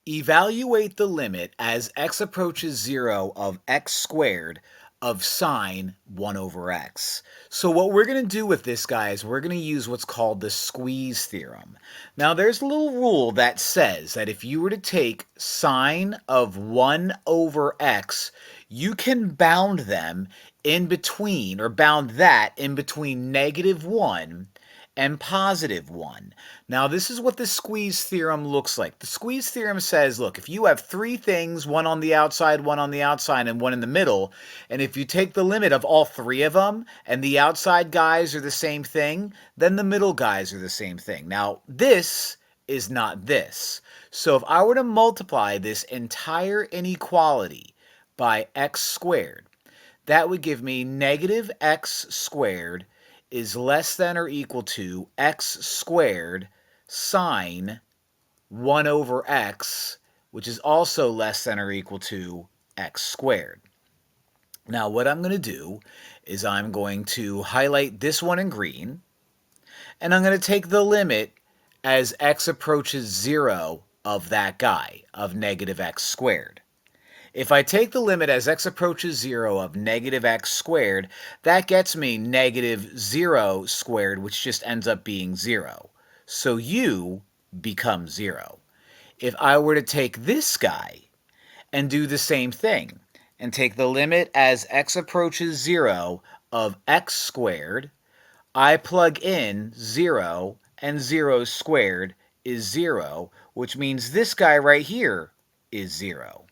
Evaluate the limit as x approaches 0 of x squared of sine 1 over x. So what we're going to do with this, guys, we're going to use what's called the squeeze theorem. Now there's a little rule that says that if you were to take sine of 1 over x, you can bound them in between, or bound that in between -1 and +1. Now, this is what the squeeze theorem looks like. The squeeze theorem says, look, if you have three things, one on the outside, and one in the middle, and if you take the limit of all three of them, and the outside guys are the same thing, then the middle guys are the same thing. Now, this is not this. So if I were to multiply this entire inequality by x squared, that would give me negative x squared is less than or equal to x squared sine 1 over x, which is also less than or equal to x squared. Now what I'm going to do is I'm going to highlight this one in green, and I'm going to take the limit as x approaches 0 of that guy, of negative x squared. If I take the limit as x approaches 0 of negative x squared, that gets me negative 0 squared, which just ends up being 0. So u becomes 0. If I were to take this guy and do the same thing, and take the limit as x approaches 0 of x squared, I plug in 0, and 0 squared is 0, which means this guy right here is 0.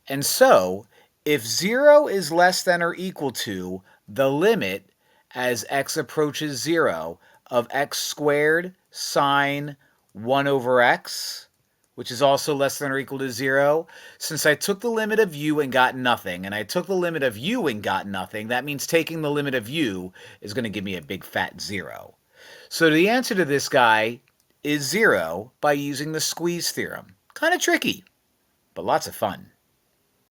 And so, if 0 is less than or equal to the limit as x approaches 0 of x squared sine 1 over x, which is also less than or equal to 0, since I took the limit of u and got nothing, and I took the limit of u and got nothing, that means taking the limit of u is going to give me a big fat 0. So the answer to this guy is 0 by using the squeeze theorem. Kind of tricky, but lots of fun.